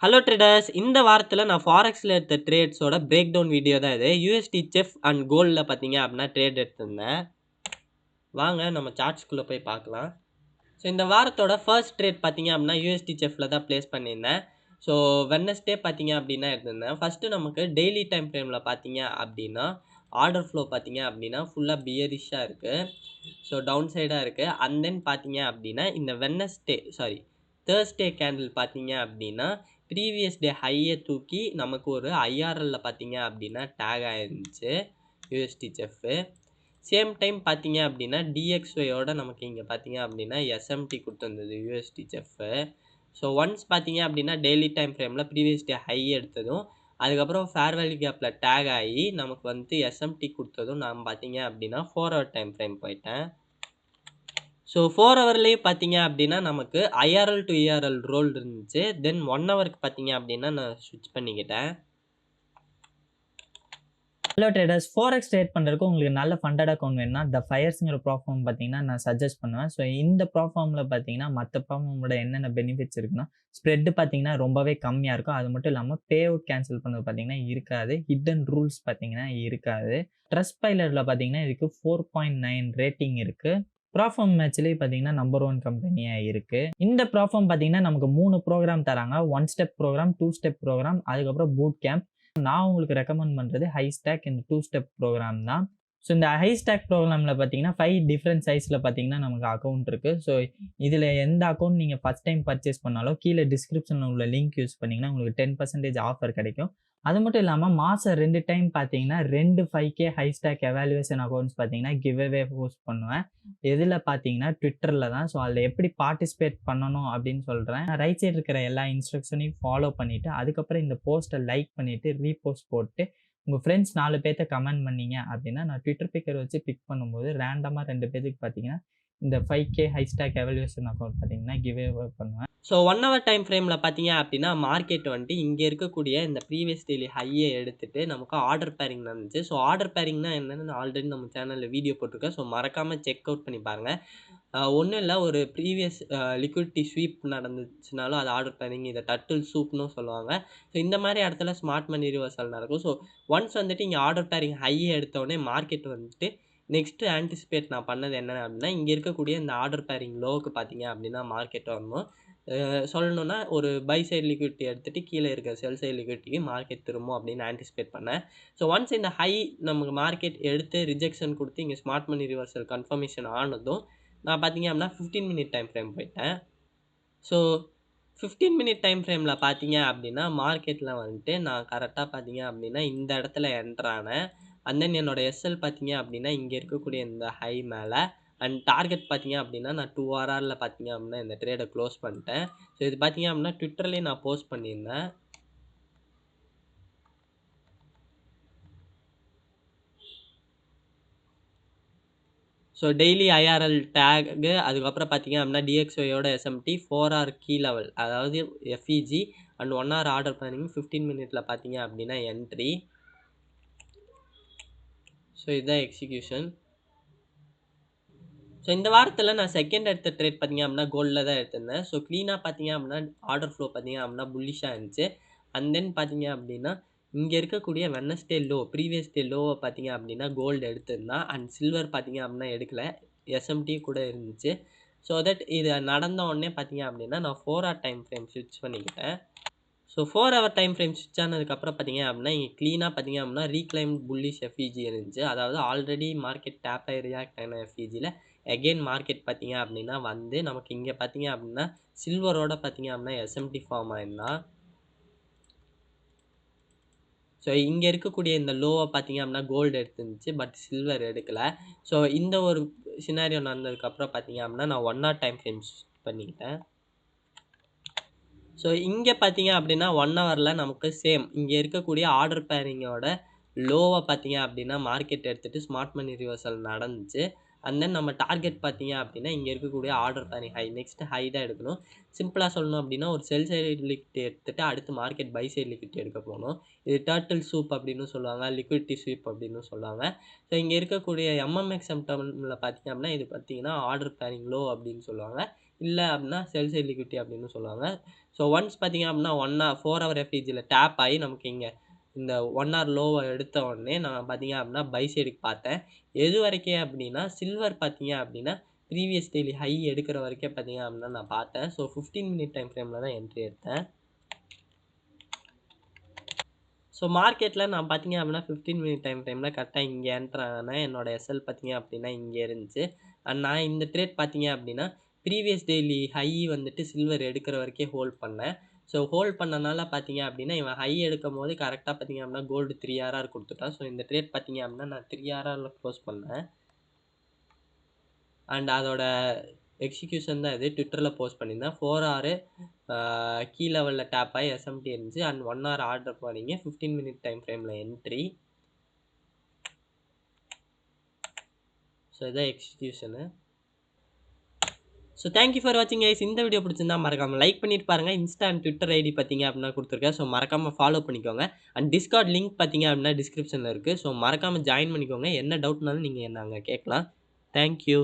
Hello traders. இந்த வாரத்தில நான் ஃபாரெக்ஸ்ல எடுத்த ட்ரேட்ஸோட பிரேக் டவுன் வீடியோ தான் இது. யூஎஸ்டி செஃப் அண்ட் கோல்ட்ல பார்த்தீங்க அப்படின்னா ட்ரேட் எடுத்திருந்தேன். வாங்க நம்ம சார்ட்ஸ்குள்ள போய் பார்க்கலாம். ஸோ இந்த வாரத்தோட ஃபர்ஸ்ட் ட்ரேட் பார்த்தீங்க அப்படின்னா யூஎஸ்டி செஃப்ல தான் பிளேஸ் பண்ணியிருந்தேன். ஸோ வெட்னஸ்டே பார்த்தீங்க அப்படின்னா எடுத்திருந்தேன். ஃபர்ஸ்ட்டு நமக்கு டெய்லி டைம் ஃப்ரேம்ல பார்த்தீங்க அப்படின்னா ஆர்டர் ஃப்ளோ பார்த்தீங்க அப்படின்னா ஃபுல்லா பியரிஷ்ஷா இருக்கு. ஸோ டவுன் சைடா இருக்கு. அண்ட் தென் பார்த்தீங்க அப்படின்னா இந்த தேர்ஸ்டே கேண்டில் பார்த்தீங்க அப்படின்னா ப்ரீவியஸ் டே ஹையை தூக்கி நமக்கு ஒரு ஐஆர்எல்ல பார்த்தீங்க அப்படின்னா டேக் ஆயிருந்துச்சு யூஎஸ்டி செஃப்பு. சேம் டைம் பார்த்தீங்க அப்படின்னா டிஎக்ஸ்ஒயோட நமக்கு இங்கே பார்த்தீங்க அப்படின்னா எஸ்எம்டி கொடுத்துருந்தது யூஎஸ்டி செஃப்பு. ஸோ ஒன்ஸ் பார்த்தீங்க அப்படின்னா டெய்லி டைம் ஃப்ரேமில் ப்ரீவியஸ் டே ஹை எடுத்ததும் அதுக்கப்புறம் ஃபேர் வேல்யூ கேப்பில் டேக் ஆகி நமக்கு வந்து எஸ்எம்டி கொடுத்ததும் நான் பார்த்தீங்க அப்படின்னா 4 ஹவர் டைம் ஃப்ரேம் போயிட்டேன். ஸோ 4 ஹவர்லேயும் பார்த்தீங்க அப்படின்னா நமக்கு ஐஆர்எல் டு இஆர்எல் ரோல் இருந்துச்சு. தென் 1 ஹவருக்கு பார்த்தீங்க அப்படின்னா நான் ஸ்விட்ச் பண்ணிக்கிட்டேன். ஹலோ ட்ரேடர்ஸ், ஃபோரெக்ஸ் ட்ரேட் பண்ணுறதுக்கு உங்களுக்கு நல்ல ஃபண்டட் அக்கௌண்ட் வேணும்னா த ஃபயர்ஸுங்கிற ப்ளாட்ஃபார்ம் பார்த்தீங்கன்னா நான் சஜஸ்ட் பண்ணுவேன். ஸோ இந்த ப்ளாட்ஃபார்மில் பார்த்தீங்கன்னா மற்ற ப்ளாட்ஃபார்மோட என்னென்ன பெனிஃபிட்ஸ் இருக்குன்னா ஸ்ப்ரெட்டு பார்த்தீங்கன்னா ரொம்பவே கம்மியாக இருக்கும். அது மட்டும் இல்லாமல் பே அவுட் கேன்சல் பண்ணது பார்த்தீங்கன்னா இருக்காது. ஹிடன் ரூல்ஸ் பார்த்தீங்கன்னா இருக்காது. ட்ரஸ்ட் பைலரில் பார்த்தீங்கன்னா இதுக்கு 4.9 ரேட்டிங் இருக்குது. ப்ராஃபார்ம் மேட்ச்லேயே பார்த்தீங்கன்னா நம்பர் 1 கம்பெனியாக இருக்குது. இந்த ப்ராஃபார்ம் பார்த்தீங்கன்னா நமக்கு 3 ப்ரோக்ராம் தராங்க. 1 ஸ்டெப் ப்ரோக்ராம், 2 ஸ்டெப் ப்ரோக்ராம், அதுக்கப்புறம் பூட் கேம்ப். நான் உங்களுக்கு ரெக்கமெண்ட் பண்ணுறது ஹைஸ்டாக் இந்த 2 ஸ்டெப் ப்ரோக்ராம் தான். ஸோ இந்த ஹைஸ்டாக் ப்ரோக்ராமில் பார்த்தீங்கன்னா 5 டிஃப்ரெண்ட் சைஸில் பார்த்தீங்கன்னா நமக்கு அக்கௌண்ட் இருக்குது. ஸோ இதில் எந்த அக்கௌண்ட் நீங்கள் ஃபஸ்ட் டைம் பர்ச்சேஸ் பண்ணாலும் கீழே டிஸ்கிரிப்ஷனில் உள்ள லிங்க் யூஸ் பண்ணிங்கன்னா உங்களுக்கு 10% ஆஃபர் கிடைக்கும். அது மட்டும் இல்லாமல் மாதம் 2 டைம் பார்த்தீங்கன்னா 2 5K ஹைஸ்டாக் எவாலுவேஷன் அக்கௌண்ட்ஸ் பார்த்தீங்கன்னா கிவ்அவே போஸ்ட் பண்ணுவேன். எதில் பார்த்தீங்கன்னா ட்விட்டரில் தான். ஸோ அதில் எப்படி பார்ட்டிசிபேட் பண்ணணும் அப்படின்னு சொல்கிறேன். ரைட் சைடு இருக்கிற எல்லா இன்ஸ்ட்ரக்ஷனையும் ஃபாலோ பண்ணிவிட்டு அதுக்கப்புறம் இந்த போஸ்ட்டை லைக் பண்ணிவிட்டு ரீபோஸ்ட் போட்டு உங்கள் ஃப்ரெண்ட்ஸ் 4 பேர்த்த கமெண்ட் பண்ணீங்க அப்படின்னா நான் ட்விட்டர் பிக்கர் வச்சு பிக் பண்ணும்போது ரேண்டமாக 2 பேருக்கு பார்த்தீங்கன்னா இந்த 5K ஹைஸ்டாக் எவாலுவேஷன் அக்கௌண்ட் பார்த்தீங்கன்னா கிவ்அவே பண்ணுவேன். ஸோ 1 ஹவர் டைம் ஃப்ரேமில் பார்த்தீங்க அப்படின்னா மார்க்கெட் வந்துட்டு இங்கே இருக்கக்கூடிய இந்த ப்ரீவியஸ் டெய்லி ஹையை எடுத்துகிட்டு நமக்கு ஆர்டர் பேரிங் நடந்துச்சு. ஸோ ஆர்டர் பேரிங்னா என்னென்னு ஆல்ரெடி நம்ம சேனலில் வீடியோ போட்டிருக்கேன். ஸோ மறக்காமல் செக் அவுட் பண்ணி பாருங்கள். ஒன்றும் இல்லை, ஒரு ப்ரீவியஸ் லிக்விடிட்டி ஸ்வீப் நடந்துச்சுனாலும் அது ஆர்டர் பேரிங், இதை டர்ட்டில் சூப்னு சொல்லுவாங்க. ஸோ இந்த மாதிரி இடத்துல ஸ்மார்ட் மணி ரிவர்சல் நடக்கும். ஸோ ஒன்ஸ் வந்துட்டு இங்கே ஆர்டர் பேரிங் ஹையை எடுத்தோடனே மார்க்கெட் வந்துட்டு நெக்ஸ்ட்டு ஆன்டிசிபேட் நான் பண்ணது என்ன அப்படின்னா இங்கே இருக்கக்கூடிய இந்த ஆர்டர் பேரிங் லோவுக்கு பார்த்தீங்க அப்படின்னா மார்க்கெட் வரணும். சொல்லணுன்னா ஒரு பை சைடு லிக்விடிட்டி எடுத்துகிட்டு கீழே இருக்க செல் சைடு லிக்விடிட்டிக்கு மார்க்கெட் திரும்பும் அப்படின்னு ஆன்டிசிபேட் பண்ணேன். ஸோ ஒன்ஸ் இந்த ஹை நமக்கு மார்க்கெட் எடுத்து ரிஜெக்ஷன் கொடுத்து இங்கே ஸ்மார்ட் மணி ரிவர்சல் கன்ஃபர்மேஷன் ஆனதும் நான் பார்த்தீங்க அப்படின்னா 15 மினிட் டைம் ஃப்ரேம் போயிட்டேன். ஸோ 15 மினிட் டைம் ஃப்ரேமில் பார்த்தீங்க அப்படின்னா மார்க்கெட்டில் வந்துட்டு நான் கரெக்டாக பார்த்தீங்க அப்படின்னா இந்த இடத்துல என்ட்ரானேன். அண்ட் தென் என்னோட எஸ்எல் பார்த்தீங்க அப்படின்னா இங்கே இருக்கக்கூடிய இந்த ஹை மேலே அண்ட் டார்கெட் பார்த்தீங்க அப்படின்னா நான் 2 ஹவரில் பார்த்தீங்க அப்படின்னா இந்த ட்ரேடை க்ளோஸ் பண்ணிட்டேன். ஸோ இது பார்த்தீங்க அப்படின்னா ட்விட்டர்லேயே நான் போஸ்ட் பண்ணியிருந்தேன். ஸோ டெய்லி ஐஆர்எல் டேகு, அதுக்கப்புறம் பார்த்தீங்க அப்படின்னா டிஎக்ஸ்ஒயோட எஸ்எம்டி 4 ஹவர் கீ லெவல், அதாவது எஃப்இஜி அண்ட் 1 ஹவர் ஆர்டர் பண்ணிங்க 15 மினிட்ல பார்த்தீங்க அப்படின்னா என்ட்ரி. ஸோ இதுதான் எக்ஸிக்யூஷன். ஸோ இந்த வாரத்தில் நான் செகண்ட் எடுத்த ட்ரேட் பார்த்தீங்க அப்படின்னா கோல்டில் தான் எடுத்திருந்தேன். ஸோ க்ளீனாக பார்த்தீங்க அப்படின்னா ஆர்டர் ஃப்ளோ பார்த்தீங்க அப்படின்னா புல்லிஷாக இருந்துச்சு. அண்ட் தென் பார்த்தீங்க அப்படின்னா இங்கே இருக்கக்கூடிய வெட்னஸ்டே லோ, ப்ரீவியஸ் டே லோவை பார்த்தீங்க அப்படின்னா கோல்டு எடுத்திருந்தான். அண்ட் சில்வர் பார்த்தீங்க அப்படின்னா எடுக்கல, எஸ்எம்டி கூட இருந்துச்சு. ஸோ தட் இது நடந்த உடனே பார்த்தீங்க அப்படின்னா நான் 4 ஹவர் டைம் ஃப்ரேம் ஸ்விட்ச் பண்ணிக்கிட்டேன். ஸோ 4 ஹவர் டைம் ஃப்ரேம் ஸ்விட்ச் ஆனதுக்கப்புறம் பார்த்தீங்க அப்படின்னா இங்கே க்ளீனாக பார்த்தீங்க அப்படின்னா ரீக்ளைம் புல்லிஷ் எஃப்இஜி இருந்துச்சு. அதாவது ஆல்ரெடி மார்க்கெட் டேப் ஆகி ரியாக்ட் ஆன எஃப்இஜியில் எகெயின் மார்க்கெட் பார்த்தீங்க அப்படின்னா வந்து நமக்கு இங்கே பார்த்தீங்க அப்படின்னா சில்வரோட பார்த்தீங்க அப்படின்னா எஸ்எம்டி ஃபார்ம் ஆயிருந்தான். ஸோ இங்கே இருக்கக்கூடிய இந்த லோவை பார்த்தீங்க அப்படின்னா கோல்டு எடுத்துருந்துச்சு, பட் சில்வர் எடுக்கலை. ஸோ இந்த ஒரு சினாரியோ நடந்ததுக்கப்புறம் பார்த்தீங்க அப்படின்னா நான் 1 ஹவர் டைம் ஃப்ரேம் பண்ணிக்கிட்டேன். ஸோ இங்கே பார்த்தீங்க அப்படின்னா 1 ஹவரில் நமக்கு சேம் இங்கே இருக்கக்கூடிய ஆர்டர் பேரிங்கோட லோவை பார்த்தீங்க அப்படின்னா மார்க்கெட் எடுத்துகிட்டு ஸ்மார்ட் மணி ரிவர்சல் நடந்துச்சு. அண்ட் தென் நம்ம டார்கெட் பார்த்தீங்க அப்படின்னா இங்கே இருக்கக்கூடிய order pairing high, next high தான் எடுக்கணும். சிம்பிளாக சொல்லணும் அப்படின்னா ஒரு செல் சைடு லிக்விடிட்டி எடுத்துகிட்டு அடுத்து மார்க்கெட் பை சைடு லிக்விடிட்டி எடுக்க போகணும். இது டர்ட்டில் சூப் அப்படின்னு சொல்லுவாங்க, லிக்விடிட்டி ஸ்வீப் அப்படின்னு சொல்லுவாங்க. ஸோ இங்கே இருக்கக்கூடிய எம்எம்எக்ஸ்எம் டேர்மில் பார்த்தீங்க அப்படின்னா இது பார்த்தீங்கன்னா ஆர்டர் பேரிங் லோ அப்படின்னு சொல்லுவாங்க. இல்ல அப்படின்னா செல் சைட் லிக்விடிட்டி அப்படின்னு சொல்லுவாங்க. ஸோ ஒன்ஸ் பார்த்தீங்க அப்படின்னா 4 ஹவர் எஃப்இஜில டேப் ஆகி நமக்கு இங்க இந்த 1 ஹவர் லோவ எடுத்த உடனே நான் பார்த்தீங்க அப்படின்னா பை சைடுக்கு பார்த்தேன். எது வரைக்கும் அப்படின்னா சில்வர் பார்த்தீங்க அப்படின்னா ப்ரீவியஸ் டெய்லி ஹை எடுக்கிற வரைக்கும் பார்த்தீங்க அப்படின்னா நான் பார்த்தேன். ஸோ 15 மினிட் டைம் ஃப்ரேம்ல தான் என்ட்ரி எடுத்தேன். ஸோ மார்க்கெட்ல நான் பார்த்தீங்க அப்படின்னா 15 மினிட் டைம் ஃப்ரேம்ல கரெக்ட்டா இங்க என்டர் ஆனேன். என்னோட எஸ்எல் பார்த்தீங்க அப்படின்னா இங்க இருந்துச்சு. அண்ட் நான் இந்த ட்ரேட் பார்த்தீங்க அப்படின்னா ப்ரீவியஸ் டெய்லி ஹை வந்துட்டு சில்வர் எடுக்கிற வரைக்கும் ஹோல்ட் பண்ணேன். ஸோ ஹோல்ட் பண்ணனால பார்த்தீங்க அப்படின்னா இவன் ஹை எடுக்கும்போது கரெக்ட்டா பார்த்தீங்க அப்படின்னா கோல்டு 3 ஆர்ஆர் குடுத்துட்டான். ஸோ இந்த ட்ரேட் பார்த்தீங்க அப்படின்னா நான் 3 ஆர்ஆர்ல க்ளோஸ் பண்ணேன். அண்ட் அதோட எக்ஸிகியூஷன் தான் இது. ட்விட்டர்ல போஸ்ட் பண்ணியிருந்தேன். 4 ஹாரு கீ லெவல்ல டேப் ஆகி எஸ்எம்டி இருந்துச்சு. அண்ட் 1 ஹவர் ஆர்டர் பண்ணீங்க. 15 மினிட் டைம் ஃப்ரேம்ல என்ட்ரி. ஸோ இதான் எக்ஸிகியூஷனு. ஸோ தேங்க் யூ ஃபார் வாட்சிங் கைஸ். இந்த வீடியோ பிடிச்சிருந்தா மறக்காம லைக் பண்ணிட்டு பாருங்க. இன்ஸ்டா அண்ட் ட்விட்டர் ஐடி பார்த்தீங்க அப்படின்னா குடுத்துருக்கேன். ஸோ மறக்காம ஃபாலோ பண்ணிக்கோங்க. அண்ட் டிஸ்கார்ட் லிங்க் பார்த்தீங்க அப்படின்னா டிஸ்கிரிப்ஷன்ல இருக்கு. ஸோ மறக்காம ஜாயின் பண்ணிக்கோங்க. என்ன டவுட்னாலும் நீங்க என்ன அங்க கேட்கலாம். Thank you.